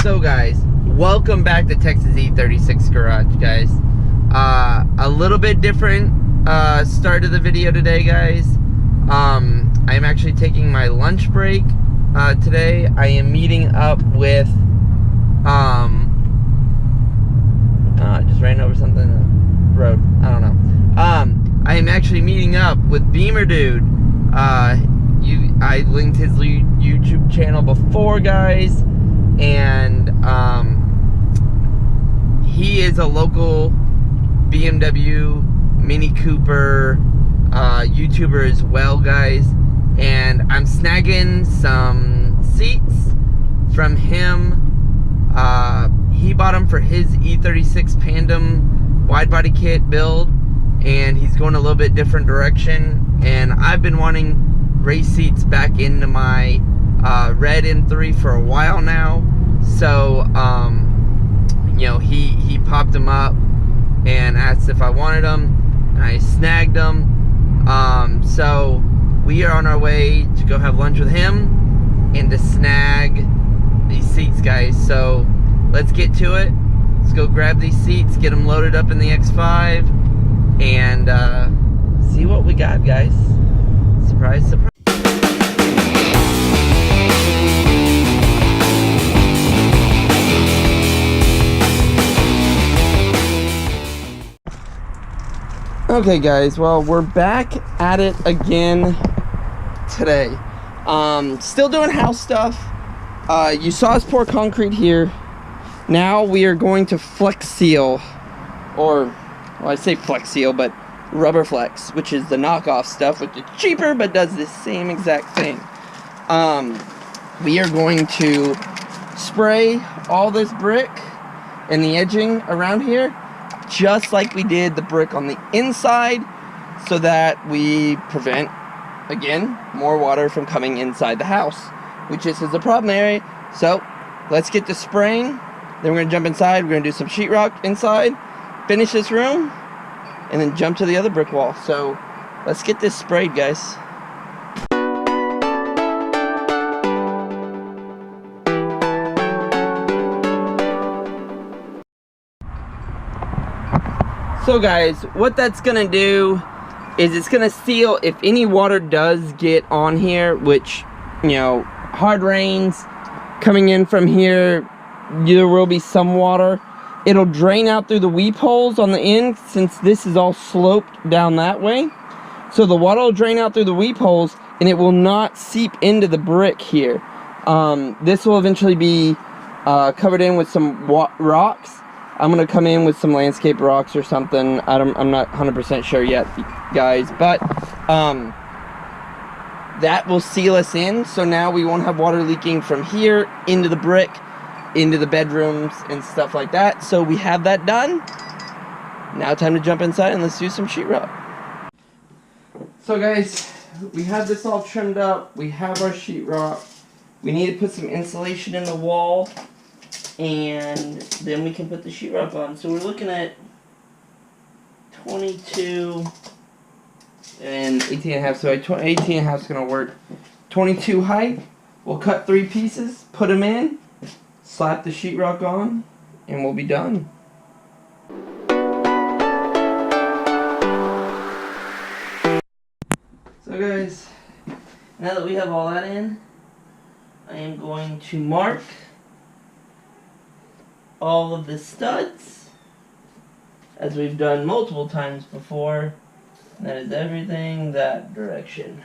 So guys, welcome back to Texas E36 Garage, guys. A little bit different start of the video today, guys. I'm actually taking my lunch break today. I am meeting up with I just ran over something in the road. I don't know. I am actually meeting up with Beamer Dude. I linked his YouTube channel before, guys, and he is a local BMW, Mini Cooper YouTuber as well, guys, and I'm snagging some seats from him. He bought them for his E36 Pandem wide body kit build, and he's going a little bit different direction, and I've been wanting race seats back into my red M3 for a while now. So you know, he popped them up and asked if I wanted them, and I snagged them. So we are on our way to go have lunch with him and to snag these seats, guys. So let's get to it. Let's go grab these seats, get them loaded up in the X5, and see what we got, guys. Surprise, surprise. Okay, guys, well, we're back at it again today. Still doing house stuff. You saw us pour concrete here. Now we are going to flex seal, or, well, I say flex seal, but rubber flex, which is the knockoff stuff, which is cheaper but does the same exact thing. We are going to spray all this brick and the edging around here just like we did the brick on the inside, so that we prevent, again, more water from coming inside the house, which is a problem area. So let's get to spraying, then we're going to jump inside, we're going to do some sheetrock inside, finish this room, and then jump to the other brick wall. So let's get this sprayed, guys. So guys, what that's gonna do is it's gonna seal if any water does get on here, which, you know, hard rains coming in from here, there will be some water. It'll drain out through the weep holes on the end, since this is all sloped down that way. So the water will drain out through the weep holes, and it will not seep into the brick here. This will eventually be covered in with some rocks. I'm gonna come in with some landscape rocks or something. I'm not 100% sure yet, guys, but that will seal us in. So now we won't have water leaking from here into the brick, into the bedrooms and stuff like that. So we have that done. Now time to jump inside and let's do some sheetrock. So guys, we have this all trimmed up. We have our sheetrock. We need to put some insulation in the wall, and then we can put the sheetrock on. So we're looking at 22 and 18.5. So 18.5 is going to work. 22 height. We'll cut 3 pieces, put them in, slap the sheetrock on, and we'll be done. So guys, now that we have all that in, I am going to mark all of the studs, as we've done multiple times before. That is everything that direction.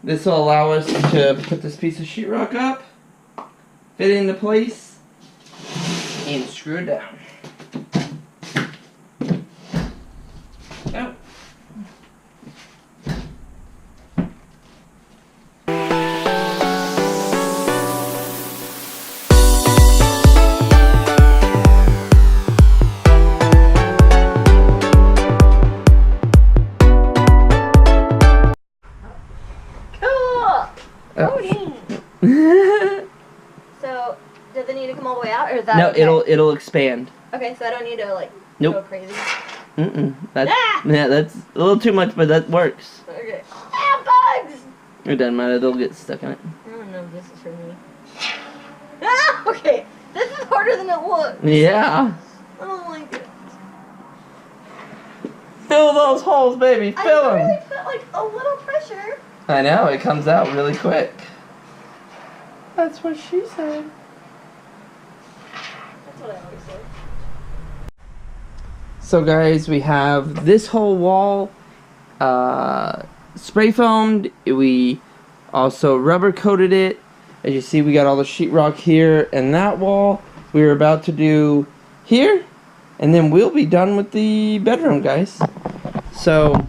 This will allow us to put this piece of sheetrock up, fit it into place, and screw it down. Go. So, does it need to come all the way out, or is that No, okay? it'll expand. Okay, so I don't need to, like, Nope. go crazy. That's, yeah, that's a little too much, but that works. Okay. Ah, bugs! It doesn't matter, they'll get stuck in it. I don't know if this is for me. Okay, this is harder than it looks. Yeah. Oh my goodness. Fill those holes, baby. Fill I them. really put like a little pressure. I know, it comes out really quick. That's what she said. That's what I always say. So guys, we have this whole wall spray foamed. We also rubber coated it. As you see, we got all the sheetrock here and that wall. We were about to do here, and then we'll be done with the bedroom, guys. So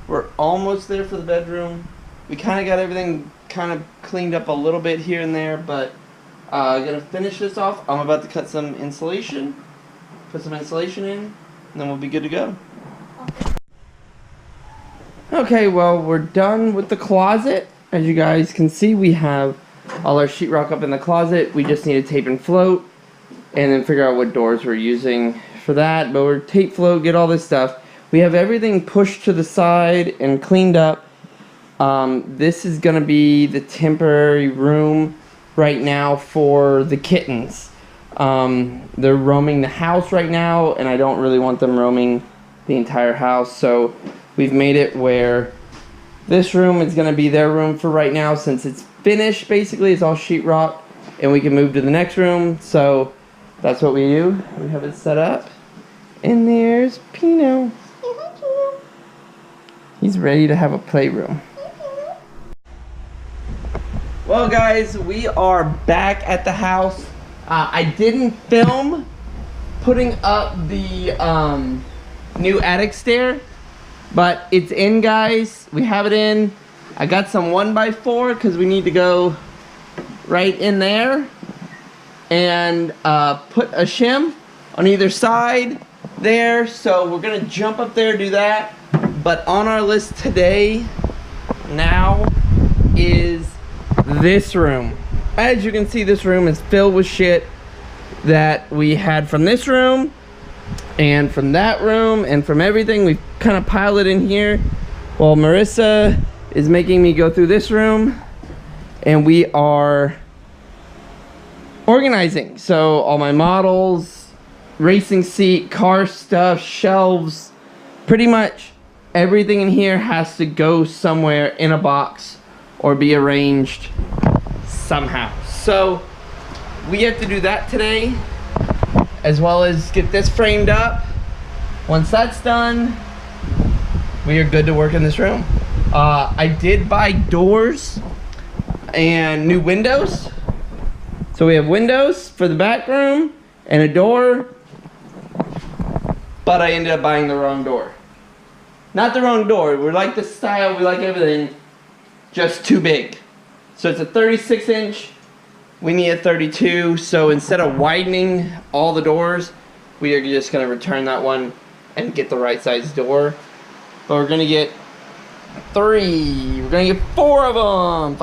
we're almost there for the bedroom. We kind of got everything kind of cleaned up a little bit here and there, but gonna finish this off. I'm about to cut some insulation, put some insulation in, and then we'll be good to go. Okay, well, we're done with the closet. As you guys can see, we have all our sheetrock up in the closet. We just need to tape and float, and then figure out what doors we're using for that. But we're tape float, get all this stuff. We have everything pushed to the side and cleaned up. This is gonna be the temporary room right now for the kittens. They're roaming the house right now, and I don't really want them roaming the entire house, so we've made it where this room is gonna be their room for right now, since it's finished. Basically, it's all sheetrock, and we can move to the next room. So that's what we do. We have it set up, and there's Pino. He's ready to have a playroom. Well, guys, we are back at the house. I didn't film putting up the new attic stair, but it's in, guys. We have it in. I got some 1x4 because we need to go right in there, and put a shim on either side there. So we're gonna jump up there, do that. But on our list today now is this room. As you can see, this room is filled with shit that we had from this room and from that room and from everything. We've kind of piled it in here. Well, Marissa is making me go through this room, and we are organizing. So all my models, racing seat, car stuff, shelves, pretty much everything in here has to go somewhere in a box or be arranged somehow. So we have to do that today, as well as get this framed up. Once that's done, we are good to work in this room. I did buy doors and new windows. So we have windows for the back room and a door, but I ended up buying the wrong door. Not the wrong door, we like the style, we like everything, just too big. So it's a 36 inch, we need a 32, so instead of widening all the doors, we are just gonna return that one and get the right size door. But we're gonna get 3, we're gonna get 4 of them,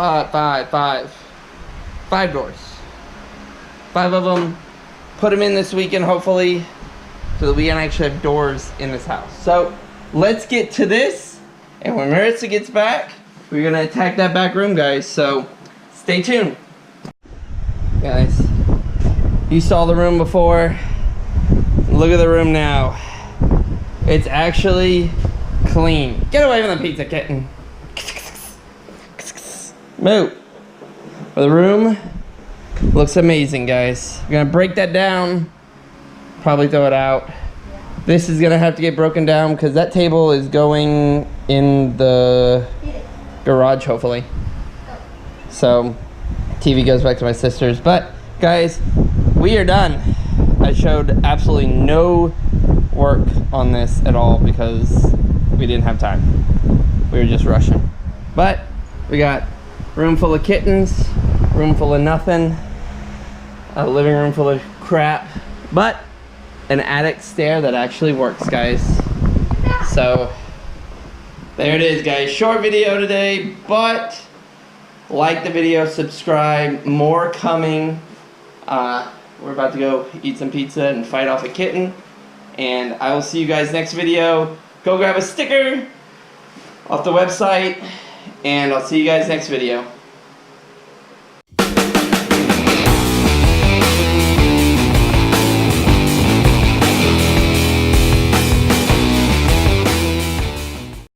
five doors. 5 of them, put them in this weekend hopefully, so that we can actually have doors in this house. So let's get to this, and when Marissa gets back, we're gonna attack that back room, guys, so stay tuned. Guys, you saw the room before, look at the room now. It's actually clean. Get away from the pizza, kitten. Move. Well, the room looks amazing, guys. We're gonna break that down, probably throw it out. This is gonna have to get broken down because that table is going in the garage, hopefully. So TV goes back to my sister's. But guys, we are done. I showed absolutely no work on this at all because we didn't have time. We were just rushing. But we got room full of kittens, room full of nothing, a living room full of crap, but an attic stair that actually works, guys. So there it is, guys. Short video today, but like the video, subscribe, more coming. We're about to go eat some pizza and fight off a kitten, and I will see you guys next video. Go grab a sticker off the website, and I'll see you guys next video.